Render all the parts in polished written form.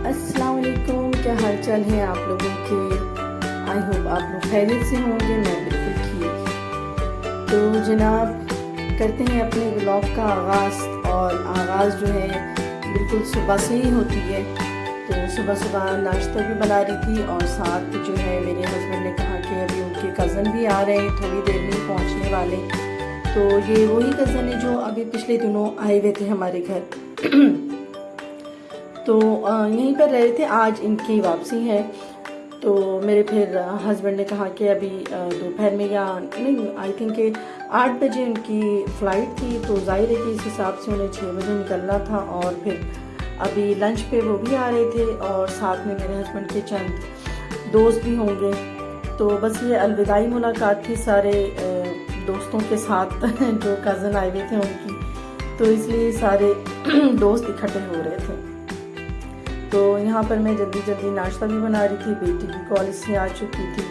अस्सलाम वालेकुम, क्या हाल चाल है आप लोगों के। आई होप आप लोग खैरियत से होंगे। मैं बिल्कुल ठीक। तो जनाब करते हैं अपने व्लॉग का आगाज़। और आगाज़ जो है बिल्कुल सुबह से ही होती है। तो सुबह सुबह नाश्ता भी बना रही थी और साथ जो है मेरे हस्बैंड ने कहा कि अभी उनके कज़न भी आ रहे हैं, थोड़ी देर में ही पहुँचने वाले। तो ये वही कज़न है जो अभी पिछले दिनों आए हुए थे हमारे घर। तो यहीं पर रहे थे, आज इनकी वापसी है। तो मेरे फिर हस्बैंड ने कहा कि अभी दोपहर में या नहीं, आई थिंक 8 बजे उनकी फ़्लाइट थी। तो जाहिर है कि इस हिसाब से उन्हें 6 बजे निकलना था। और फिर अभी लंच पे वो भी आ रहे थे और साथ में मेरे हस्बैंड के चंद दोस्त भी होंगे। तो बस ये अलविदाई मुलाकात थी सारे दोस्तों के साथ जो कज़न आए हुए थे उनकी। तो इसलिए सारे दोस्त इकट्ठे हो रहे थे। तो यहाँ पर मैं जल्दी जल्दी नाश्ता भी बना रही थी। बेटी भी कॉलेज से आ चुकी थी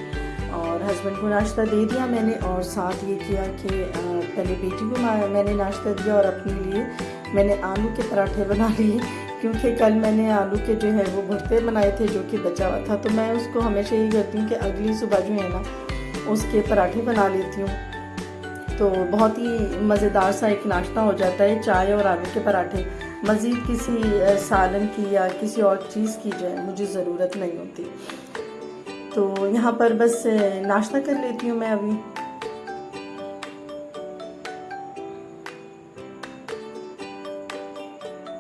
और हस्बैंड को नाश्ता दे दिया मैंने। और साथ ये किया कि पहले बेटी को मैंने नाश्ता दिया और अपने लिए मैंने आलू के पराठे बना लिए, क्योंकि कल मैंने आलू के जो है वो भुर्ते बनाए थे जो कि बचा हुआ था। तो मैं उसको हमेशा यही करती हूँ कि अगली सुबह जो है ना उसके पराठे बना लेती हूँ। तो बहुत ही मज़ेदार सा एक नाश्ता हो जाता है, चाय और आलू के पराठे। मज़ीद किसी सालन की या किसी और चीज़ की जो है मुझे ज़रूरत नहीं होती। तो यहाँ पर बस नाश्ता कर लेती हूँ मैं अभी।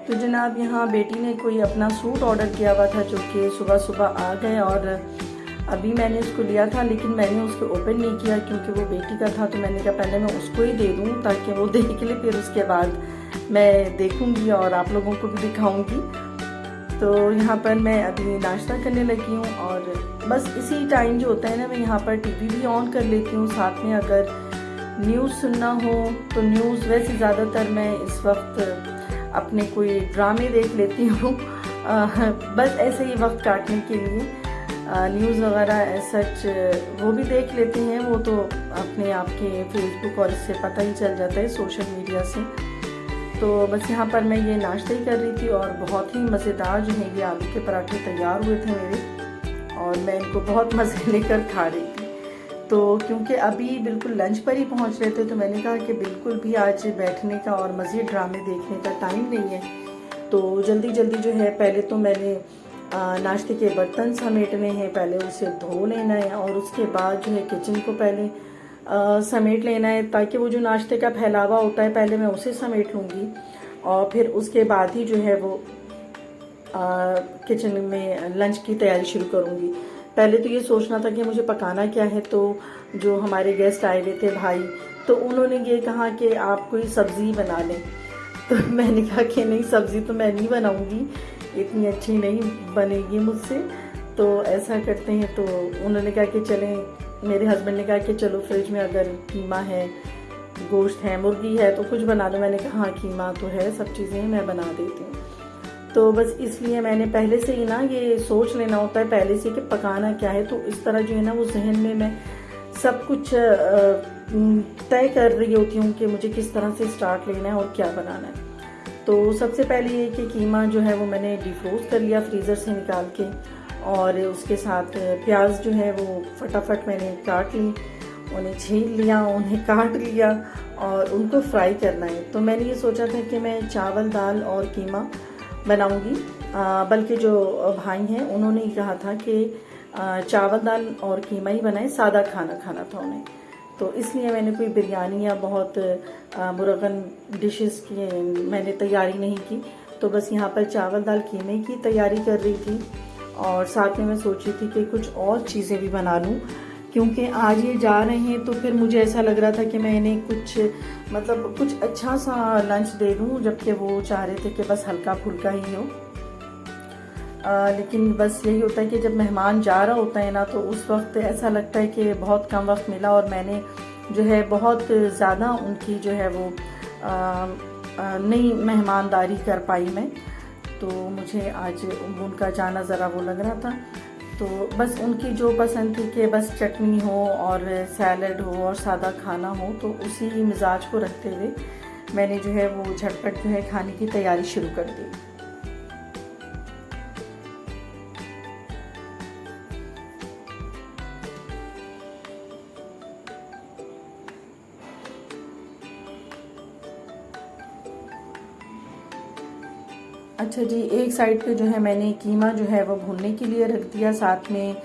तो जनाब यहाँ बेटी ने कोई अपना सूट ऑर्डर किया हुआ था जो कि सुबह सुबह आ गए और अभी मैंने उसको लिया था, लेकिन मैंने उसको ओपन नहीं किया क्योंकि वो बेटी का था। तो मैंने कहा पहले मैं उसको ही दे दूँ ताकि वो देख ले, फिर उसके बाद मैं देखूँगी और आप लोगों को भी दिखाऊँगी। तो यहाँ पर मैं अभी नाश्ता करने लगी हूँ और बस इसी टाइम जो होता है ना मैं यहाँ पर टीवी भी ऑन कर लेती हूँ। साथ में अगर न्यूज़ सुनना हो तो न्यूज़, वैसे ज़्यादातर मैं इस वक्त अपने कोई ड्रामे देख लेती हूँ बस ऐसे ही वक्त काटने के लिए। न्यूज़ वगैरह सच वो भी देख लेते हैं, वो तो अपने आप के फेसबुक और इससे पता ही चल जाता है, सोशल मीडिया से। तो बस यहाँ पर मैं ये नाश्ता ही कर रही थी और बहुत ही मज़ेदार जो है ये आलू के पराठे तैयार हुए थे मेरे और मैं इनको बहुत मज़े लेकर खा रही थी। तो क्योंकि अभी बिल्कुल लंच पर ही पहुँच रहे थे तो मैंने कहा कि बिल्कुल भी आज बैठने का और मज़ीद ड्रामे देखने का टाइम नहीं है। तो जल्दी जल्दी जो है पहले तो मैंने नाश्ते के बर्तन समेटने हैं, पहले उसे धो लेना है और उसके बाद जो है किचन को पहले समेट लेना है, ताकि वो जो नाश्ते का फैलावा होता है पहले मैं उसे समेट लूँगी और फिर उसके बाद ही जो है वो किचन में लंच की तैयारी शुरू करूँगी। पहले तो ये सोचना था कि मुझे पकाना क्या है। तो जो हमारे गेस्ट आए हुए थे भाई, तो उन्होंने ये कहा कि आप कोई सब्ज़ी बना लें। तो मैंने कहा कि नहीं, सब्ज़ी तो मैं नहीं बनाऊँगी, इतनी अच्छी नहीं बनेगी मुझसे। तो ऐसा करते हैं, तो उन्होंने कहा कि चलें, मेरे हस्बैंड ने कहा कि चलो फ्रिज में अगर कीमा है, गोश्त है, मुर्गी है तो कुछ बना लो। मैंने कहा हाँ कीमा तो है, सब चीज़ें मैं बना देती हूँ। तो बस इसलिए मैंने पहले से ही ना ये सोच लेना होता है पहले से कि पकाना क्या है। तो इस तरह जो है ना वो जहन में मैं सब कुछ तय कर रही होती हूँ कि मुझे किस तरह से स्टार्ट लेना है और क्या बनाना है। तो सबसे पहले ये कि कीमा जो है वो मैंने डिफ्रोस्ट कर लिया फ्रीज़र से निकाल के और उसके साथ प्याज जो है वो फटाफट मैंने काट ली, उन्हें छील लिया, उन्हें काट लिया और उनको फ्राई करना है। तो मैंने ये सोचा था कि मैं चावल दाल और कीमा बनाऊंगी, बल्कि जो भाई हैं उन्होंने ही कहा था कि चावल दाल और कीमा ही बनाए, सादा खाना खाना था उन्हें। तो इसलिए मैंने कोई बिरयानी या बहुत मुरगन डिशेस की मैंने तैयारी नहीं की। तो बस यहाँ पर चावल दाल कीमे की तैयारी कर रही थी और साथ में मैं सोची थी कि कुछ और चीज़ें भी बना लूँ, क्योंकि आज ये जा रहे हैं। तो फिर मुझे ऐसा लग रहा था कि मैं इन्हें कुछ अच्छा सा लंच दे दूँ, जबकि वो चाह रहे थे कि बस हल्का फुल्का ही हो। लेकिन बस यही होता है कि जब मेहमान जा रहा होता है ना तो उस वक्त ऐसा लगता है कि बहुत कम वक्त मिला और मैंने जो है बहुत ज़्यादा उनकी जो है वो नहीं मेहमानदारी कर पाई मैं। तो मुझे आज उनका जाना ज़रा वो लग रहा था। तो बस उनकी जो पसंद थी कि बस चटनी हो और सैलड हो और सादा खाना हो, तो उसी मिजाज को रखते हुए मैंने जो है वो झटपट जो है खाने की तैयारी शुरू कर दी। अच्छा जी, एक साइड पे जो है मैंने कीमा जो है वो भूनने के लिए रख दिया। साथ में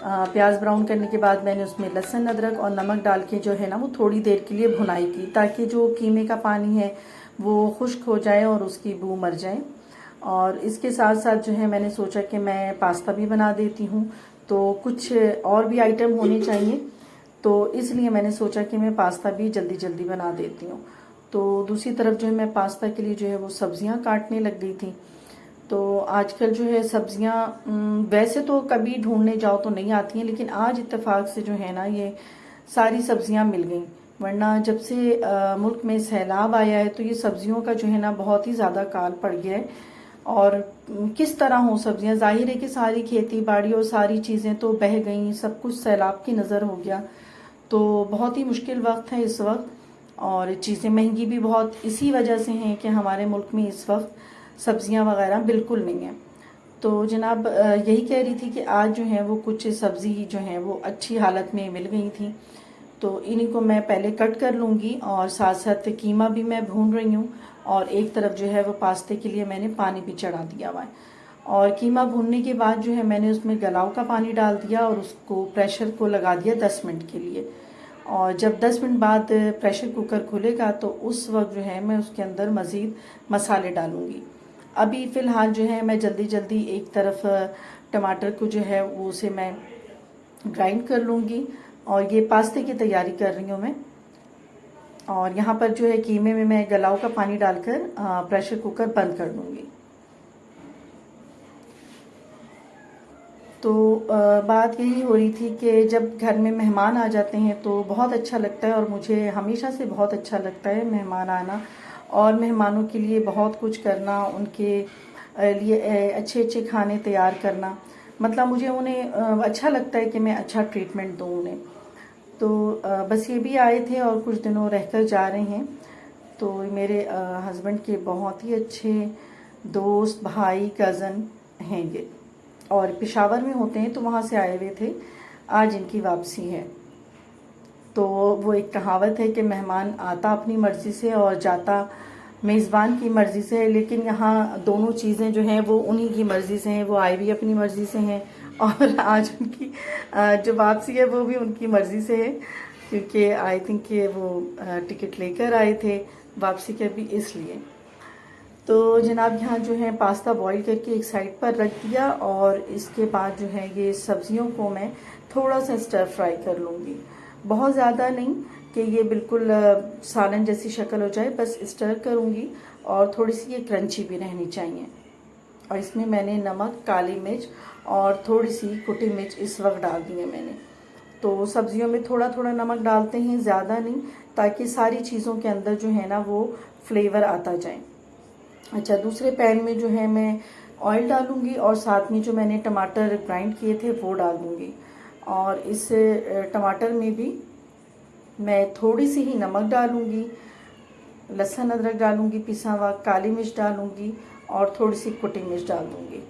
प्याज ब्राउन करने के बाद मैंने उसमें लहसुन अदरक और नमक डाल के जो है ना वो थोड़ी देर के लिए भुनाई की, ताकि जो कीमे का पानी है वो खुश्क हो जाए और उसकी बू मर जाए। और इसके साथ साथ जो है मैंने सोचा कि मैं पास्ता भी बना देती हूँ, तो कुछ और भी आइटम होने चाहिए, तो इसलिए मैंने सोचा कि मैं पास्ता भी जल्दी जल्दी बना देती हूँ। तो दूसरी तरफ जो है मैं पास्ता के लिए जो है वो सब्जियां काटने लग गई थी। तो आजकल जो है सब्जियां वैसे तो कभी ढूंढने जाओ तो नहीं आती हैं, लेकिन आज इत्तेफाक से जो है ना ये सारी सब्जियां मिल गई। वरना जब से मुल्क में सैलाब आया है तो ये सब्जियों का जो है ना बहुत ही ज़्यादा काल पड़ गया है। और किस तरह हो सब्जियां, जाहिर है कि सारी खेती बाड़ी और सारी चीज़ें तो बह गई, सब कुछ सैलाब की नज़र हो गया। तो बहुत ही मुश्किल वक्त है इस वक्त, और चीज़ें महंगी भी बहुत इसी वजह से हैं कि हमारे मुल्क में इस वक्त सब्जियां वगैरह बिल्कुल नहीं है। तो जनाब यही कह रही थी कि आज जो है वो कुछ सब्ज़ी जो है वो अच्छी हालत में मिल गई थी, तो इन्हीं को मैं पहले कट कर लूँगी और साथ साथ कीमा भी मैं भून रही हूँ। और एक तरफ जो है वो पास्ते के लिए मैंने पानी भी चढ़ा दिया हुआ है। और कीमा भूनने के बाद जो है मैंने उसमें गलाव का पानी डाल दिया और उसको प्रेशर को लगा दिया 10 मिनट के लिए। और जब 10 मिनट बाद प्रेशर कुकर खुलेगा तो उस वक्त जो है मैं उसके अंदर मज़ीद मसाले डालूँगी। अभी फ़िलहाल जो है मैं जल्दी जल्दी एक तरफ टमाटर को जो है वो उसे मैं ग्राइंड कर लूँगी, और ये पास्ते की तैयारी कर रही हूँ मैं। और यहाँ पर जो है कीमे में मैं गलाव का पानी डालकर प्रेशर कुकर बंद कर दूँगी। तो बात यही हो रही थी कि जब घर में मेहमान आ जाते हैं तो बहुत अच्छा लगता है, और मुझे हमेशा से बहुत अच्छा लगता है मेहमान आना और मेहमानों के लिए बहुत कुछ करना, उनके लिए अच्छे अच्छे खाने तैयार करना। मतलब मुझे उन्हें अच्छा लगता है कि मैं अच्छा ट्रीटमेंट दूँ उन्हें। तो बस ये भी आए थे और कुछ दिनों रहकर जा रहे हैं। तो मेरे हस्बैंड के बहुत ही अच्छे दोस्त, भाई, कज़न हैं ये, और पेशावर में होते हैं, तो वहाँ से आए हुए थे। आज इनकी वापसी है। तो वो एक कहावत है कि मेहमान आता अपनी मर्ज़ी से और जाता मेज़बान की मर्ज़ी से है, लेकिन यहाँ दोनों चीज़ें जो हैं वो उन्हीं की मर्ज़ी से हैं। वो आए भी अपनी मर्ज़ी से हैं और आज उनकी जो वापसी है वो भी उनकी मर्ज़ी से है, क्योंकि आई थिंक कि वो टिकट लेकर आए थे वापसी के भी, इसलिए। तो जनाब यहाँ जो है पास्ता बॉईल करके एक साइड पर रख दिया, और इसके बाद जो है ये सब्जियों को मैं थोड़ा सा स्टर फ्राई कर लूँगी। बहुत ज़्यादा नहीं कि ये बिल्कुल सालन जैसी शक्ल हो जाए, बस स्टर करूँगी, और थोड़ी सी ये क्रंची भी रहनी चाहिए। और इसमें मैंने नमक, काली मिर्च और थोड़ी सी कुटी मिर्च इस वक्त डाल दी है मैंने। तो सब्जियों में थोड़ा थोड़ा नमक डालते हैं, ज़्यादा नहीं, ताकि सारी चीज़ों के अंदर जो है ना वो फ्लेवर आता जाए। अच्छा, दूसरे पैन में जो है मैं ऑयल डालूंगी, और साथ में जो मैंने टमाटर ग्राइंड किए थे वो डाल दूंगी। और इस टमाटर में भी मैं थोड़ी सी ही नमक डालूंगी, लहसुन अदरक डालूंगी पिसा हुआ, काली मिर्च डालूंगी और थोड़ी सी कुटी मिर्च डाल दूंगी।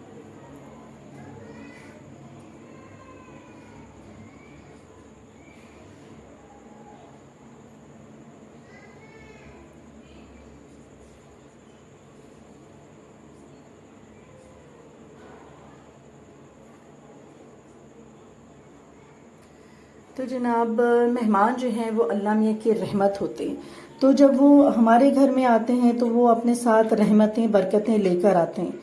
तो जनाब मेहमान जो हैं वो अल्लाह मियाँ की रहमत होते हैं, तो जब वो हमारे घर में आते हैं तो वो अपने साथ रहमतें, बरकतें लेकर आते हैं।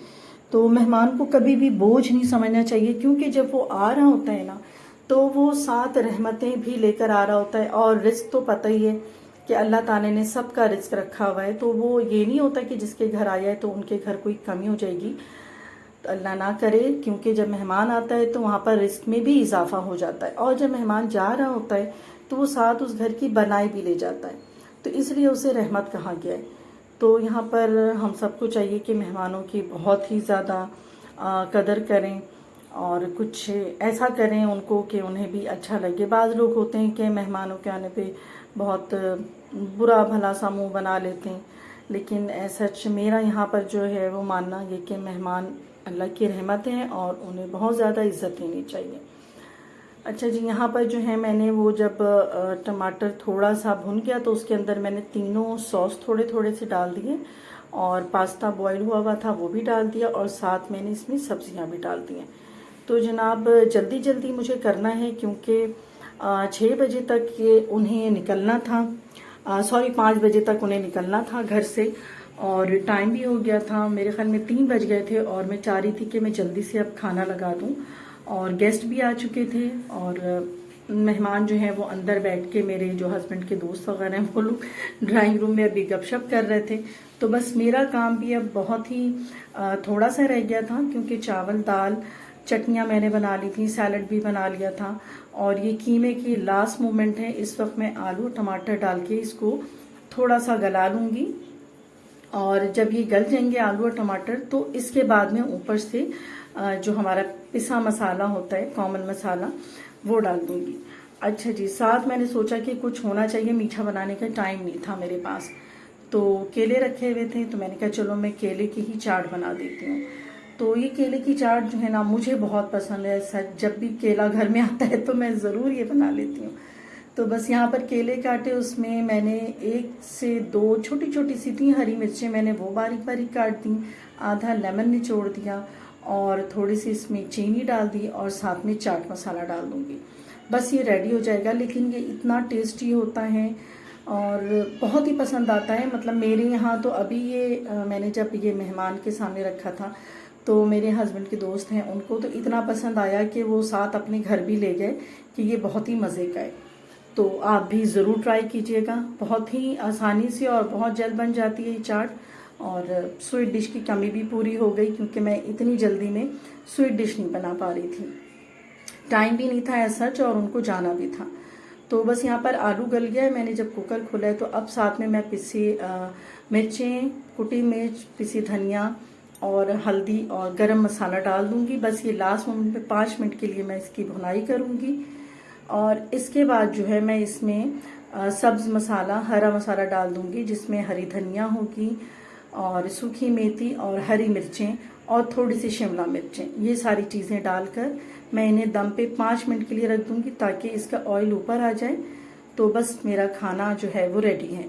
तो मेहमान को कभी भी बोझ नहीं समझना चाहिए, क्योंकि जब वो आ रहा होता है ना तो वो साथ रहमतें भी लेकर आ रहा होता है। और रिस्क तो पता ही है कि अल्लाह ताला ने सबका रिस्क रखा हुआ है, तो वो ये नहीं होता कि जिसके घर आया है तो उनके घर कोई कमी हो जाएगी, तो अल्लाह ना करे। क्योंकि जब मेहमान आता है तो वहाँ पर रिस्क में भी इजाफा हो जाता है, और जब मेहमान जा रहा होता है तो वो साथ उस घर की बनाई भी ले जाता है, तो इसलिए उसे रहमत कहा गया है। तो यहाँ पर हम सबको चाहिए कि मेहमानों की बहुत ही ज़्यादा कदर करें, और कुछ ऐसा करें उनको कि उन्हें भी अच्छा लगे। बाज़ लोग होते हैं कि मेहमानों के आने पे बहुत बुरा भला सा मुँह बना लेते हैं, लेकिन सच मेरा यहाँ पर जो है वो मानना ये कि मेहमान अल्लाह की रहमत हैं और उन्हें बहुत ज़्यादा इज्जत देनी चाहिए। अच्छा जी, यहाँ पर जो है मैंने वो जब टमाटर थोड़ा सा भुन गया तो उसके अंदर मैंने तीनों सॉस थोड़े थोड़े से डाल दिए और पास्ता बॉईल हुआ हुआ था वो भी डाल दिया और साथ मैंने इसमें सब्जियां भी डाल दी हैं। तो जनाब जल्दी जल्दी मुझे करना है क्योंकि 6 बजे तक ये उन्हें निकलना था, सॉरी 5 बजे तक उन्हें निकलना था घर से और टाइम भी हो गया था, मेरे ख्याल में 3 बज गए थे और मैं चाह रही थी कि मैं जल्दी से अब खाना लगा दूं और गेस्ट भी आ चुके थे और मेहमान जो है वो अंदर बैठ के, मेरे जो हस्बैंड के दोस्त वगैरह हैं वो लोग ड्राइंग रूम में अभी गपशप कर रहे थे। तो बस मेरा काम भी अब बहुत ही थोड़ा सा रह गया था क्योंकि चावल दाल चटनियाँ मैंने बना ली थी, सैलड भी बना लिया था और ये कीमे की लास्ट मोमेंट है। इस वक्त मैं आलू टमाटर डाल के इसको थोड़ा सा गला लूँगी और जब ये गल जाएंगे आलू और टमाटर तो इसके बाद में ऊपर से जो हमारा पिसा मसाला होता है, कॉमन मसाला, वो डाल दूंगी। अच्छा जी, साथ मैंने सोचा कि कुछ होना चाहिए, मीठा बनाने का टाइम नहीं था मेरे पास, तो केले रखे हुए थे तो मैंने कहा चलो मैं केले की ही चाट बना देती हूँ। तो ये केले की चाट जो है ना मुझे बहुत पसंद है, सच जब भी केला घर में आता है तो मैं ज़रूर ये बना लेती हूँ। तो बस यहाँ पर केले काटे, उसमें मैंने 1 से 2 छोटी छोटी सी थी हरी मिर्चें, मैंने वो बारीक बारीक काट दी, आधा लेमन निचोड़ दिया और थोड़ी सी इसमें चीनी डाल दी और साथ में चाट मसाला डाल दूँगी। बस ये रेडी हो जाएगा। लेकिन ये इतना टेस्टी होता है और बहुत ही पसंद आता है। मतलब मेरे यहाँ तो अभी ये मैंने जब ये मेहमान के सामने रखा था तो मेरे हस्बैंड के दोस्त हैं उनको तो इतना पसंद आया कि वो साथ अपने घर भी ले गए कि ये बहुत ही मज़े का है। तो आप भी ज़रूर ट्राई कीजिएगा, बहुत ही आसानी से और बहुत जल्द बन जाती है ये चाट। और स्वीट डिश की कमी भी पूरी हो गई क्योंकि मैं इतनी जल्दी में स्वीट डिश नहीं बना पा रही थी, टाइम भी नहीं था ऐसा सच और उनको जाना भी था। तो बस यहाँ पर आलू गल गया है, मैंने जब कुकर खोला है तो अब साथ में मैं पिसी मिर्चें, कुटी मिर्च, पिसी धनिया और हल्दी और गरम मसाला डाल दूंगी। बस ये लास्ट मोमेंट पे 5 मिनट के लिए मैं इसकी भुनाई करूंगी और इसके बाद जो है मैं इसमें सब्ज़ मसाला, हरा मसाला डाल दूंगी जिसमें हरी धनिया होगी और सूखी मेथी और हरी मिर्चें और थोड़ी सी शिमला मिर्चें, ये सारी चीज़ें डालकर मैं इन्हें दम पे 5 मिनट के लिए रख दूंगी ताकि इसका ऑयल ऊपर आ जाए। तो बस मेरा खाना जो है वो रेडी है।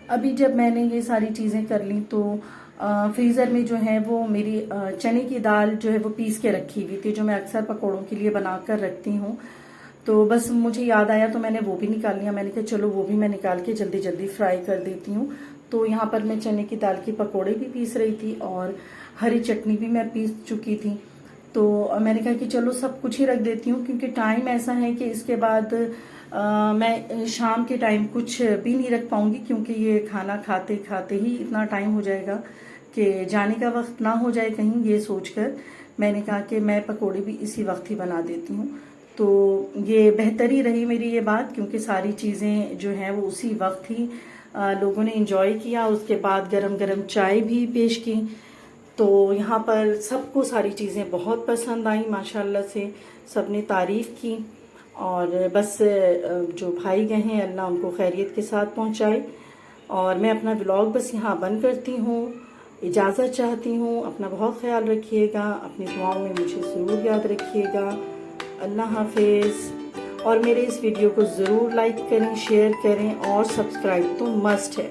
अभी जब मैंने ये सारी चीज़ें कर ली तो फ्रीज़र में जो है वो मेरी चने की दाल जो है वो पीस के रखी हुई थी, जो मैं अक्सर पकौड़ों के लिए बनाकर रखती हूँ। तो बस मुझे याद आया तो मैंने वो भी निकाल लिया, मैंने कहा चलो वो भी मैं निकाल के जल्दी जल्दी फ्राई कर देती हूँ। तो यहाँ पर मैं चने की दाल की पकौड़े भी पीस रही थी और हरी चटनी भी मैं पीस चुकी थी। तो मैंने कहा कि चलो सब कुछ ही रख देती हूँ क्योंकि टाइम ऐसा है कि इसके बाद मैं शाम के टाइम कुछ भी नहीं रख पाऊंगी क्योंकि ये खाना खाते खाते ही इतना टाइम हो जाएगा कि जाने का वक्त ना हो जाए कहीं, ये सोचकर मैंने कहा कि मैं पकोड़े भी इसी वक्त ही बना देती हूँ। तो ये बेहतरी रही मेरी ये बात क्योंकि सारी चीज़ें जो हैं वो उसी वक्त ही लोगों ने इंजॉय किया। उसके बाद गरम गरम चाय भी पेश की तो यहाँ पर सबको सारी चीज़ें बहुत पसंद आई, माशाल्लाह से सबने तारीफ़ की। और बस जो भाई गए हैं अल्लाह उनको खैरियत के साथ पहुँचाए। और मैं अपना व्लॉग बस यहाँ बंद करती हूँ, इजाज़त चाहती हूँ। अपना बहुत ख्याल रखिएगा, अपनी दुआओं में मुझे ज़रूर याद रखिएगा। अल्लाह हाफिज़। और मेरे इस वीडियो को ज़रूर लाइक करें, शेयर करें और सब्सक्राइब तो मस्ट है।